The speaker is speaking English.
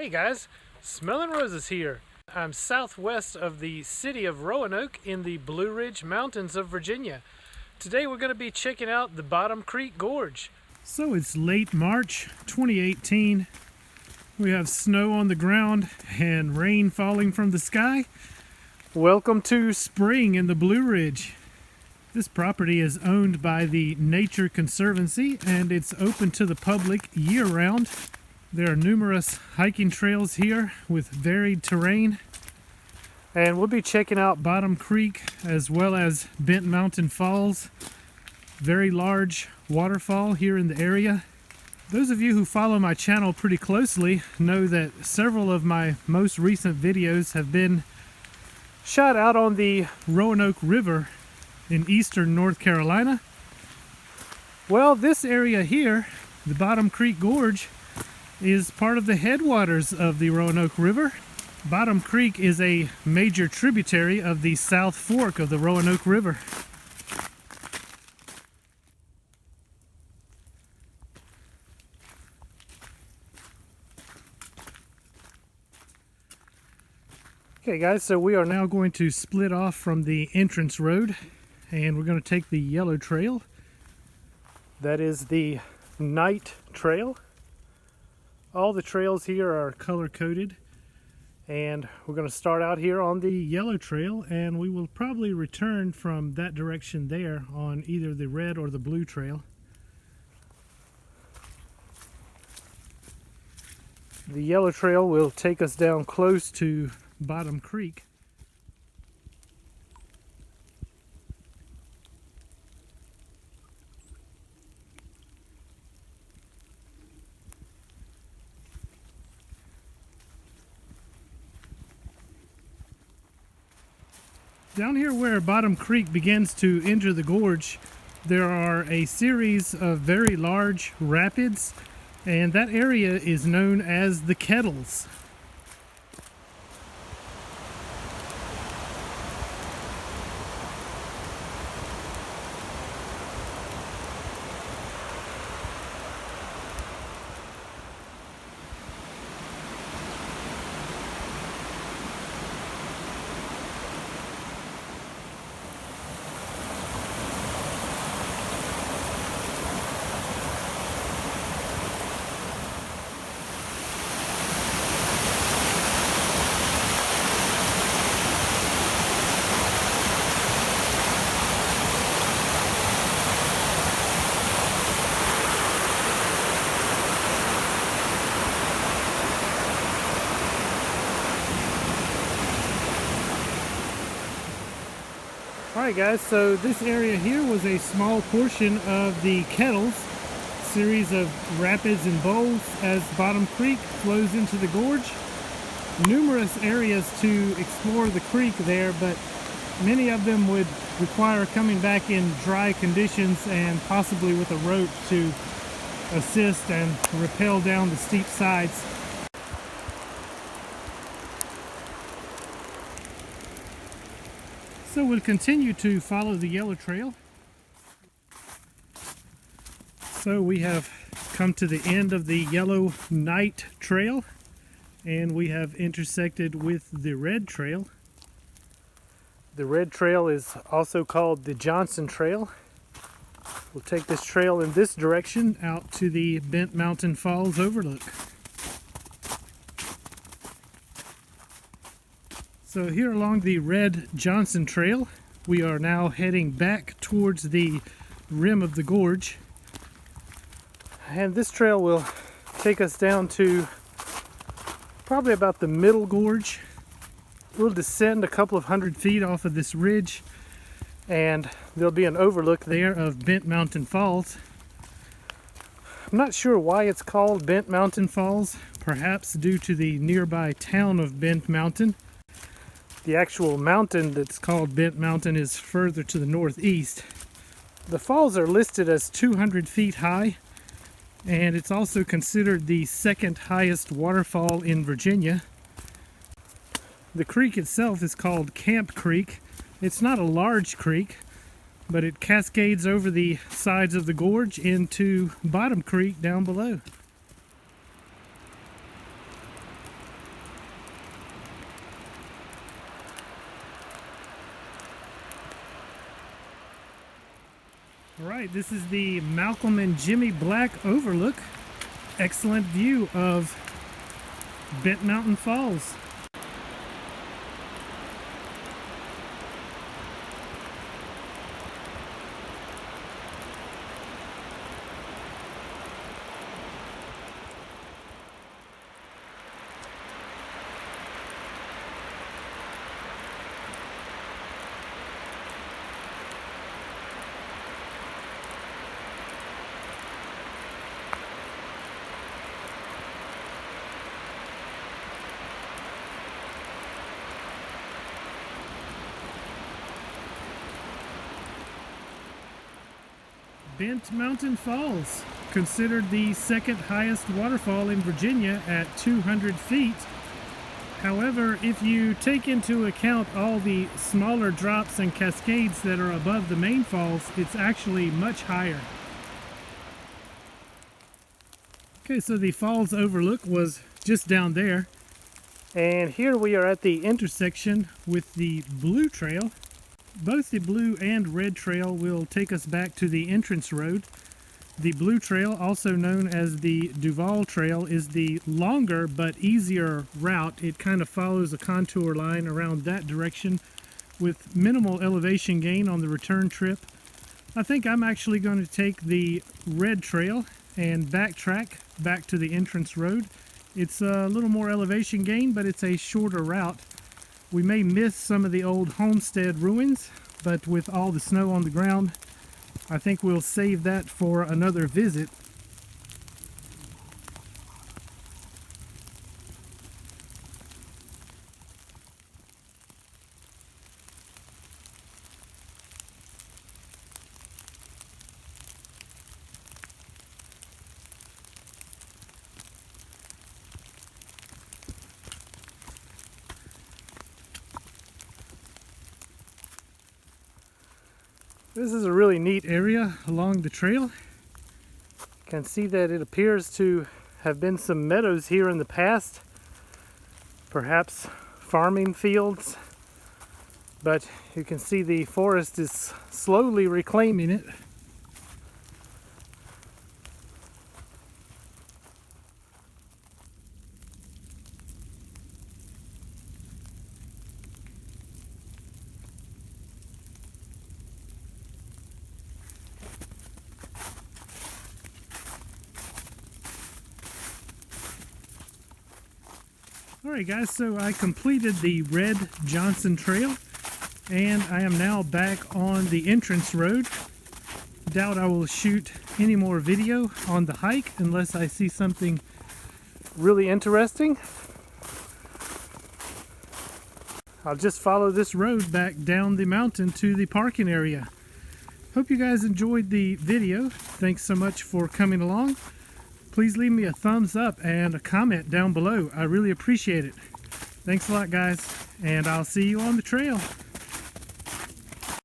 Hey guys, Smelling Roses here. I'm southwest of the City of Roanoke in the Blue Ridge Mountains of Virginia. Today we're going to be checking out the Bottom Creek Gorge. So it's late March 2018. We have snow on the ground and rain falling from the sky. Welcome to spring in the Blue Ridge. This property is owned by the Nature Conservancy and it's open to the public year-round. There are numerous hiking trails here with varied terrain. And we'll be checking out Bottom Creek as well as Bent Mountain Falls. Very large waterfall here in the area. Those of you who follow my channel pretty closely know that several of my most recent videos have been shot out on the Roanoke River in eastern North Carolina. Well, this area here, the Bottom Creek Gorge, is part of the headwaters of the Roanoke River. Bottom Creek is a major tributary of the South Fork of the Roanoke River. Okay guys, so we are now going to split off from the entrance road and we're going to take the yellow trail. That is the night trail. All the trails here are color-coded, and we're going to start out here on the yellow trail, and we will probably return from that direction there on either the red or the blue trail. The yellow trail will take us down close to Bottom Creek. Down here where Bottom Creek begins to enter the gorge, there are a series of very large rapids, and that area is known as the Kettles. Alright guys, so this area here was a small portion of the Kettles, series of rapids and bowls as Bottom Creek flows into the gorge. Numerous areas to explore the creek there, but many of them would require coming back in dry conditions and possibly with a rope to assist and rappel down the steep sides. So we'll continue to follow the yellow trail. So we have come to the end of the yellow night trail and we have intersected with the red trail. The red trail is also called the Johnston Trail. We'll take this trail in this direction out to the Bent Mountain Falls Overlook. So here along the red Johnston Trail, we are now heading back towards the rim of the gorge. And this trail will take us down to probably about the middle gorge. We'll descend a couple of hundred feet off of this ridge and there'll be an overlook there of Bent Mountain Falls. I'm not sure why it's called Bent Mountain Falls, perhaps due to the nearby town of Bent Mountain. The actual mountain that's called Bent Mountain is further to the northeast. The falls are listed as 200 feet high, and it's also considered the second highest waterfall in Virginia. The creek itself is called Camp Creek. It's not a large creek, but it cascades over the sides of the gorge into Bottom Creek down below. All right, this is the Malcolm and Jimmy Black Overlook. Excellent view of Bent Mountain Falls. Bent Mountain Falls, considered the second highest waterfall in Virginia at 200 feet. However, if you take into account all the smaller drops and cascades that are above the main falls, it's actually much higher. Okay, so the falls overlook was just down there. And here we are at the intersection with the Blue Trail. Both the Blue and Red Trail will take us back to the entrance road. The Blue Trail, also known as the Duval Trail, is the longer but easier route. It kind of follows a contour line around that direction with minimal elevation gain on the return trip. I think I'm actually going to take the Red Trail and backtrack back to the entrance road. It's a little more elevation gain, but it's a shorter route. We may miss some of the old homestead ruins, but with all the snow on the ground, I think we'll save that for another visit. This is a really neat area along the trail. You can see that it appears to have been some meadows here in the past, perhaps farming fields, but you can see the forest is slowly reclaiming it. Alright guys, so I completed the Red Johnston Trail and I am now back on the entrance road. Doubt I will shoot any more video on the hike unless I see something really interesting. I'll just follow this road back down the mountain to the parking area. Hope you guys enjoyed the video. Thanks so much for coming along. Please leave me a thumbs up and a comment down below. I really appreciate it. Thanks a lot, guys, and I'll see you on the trail.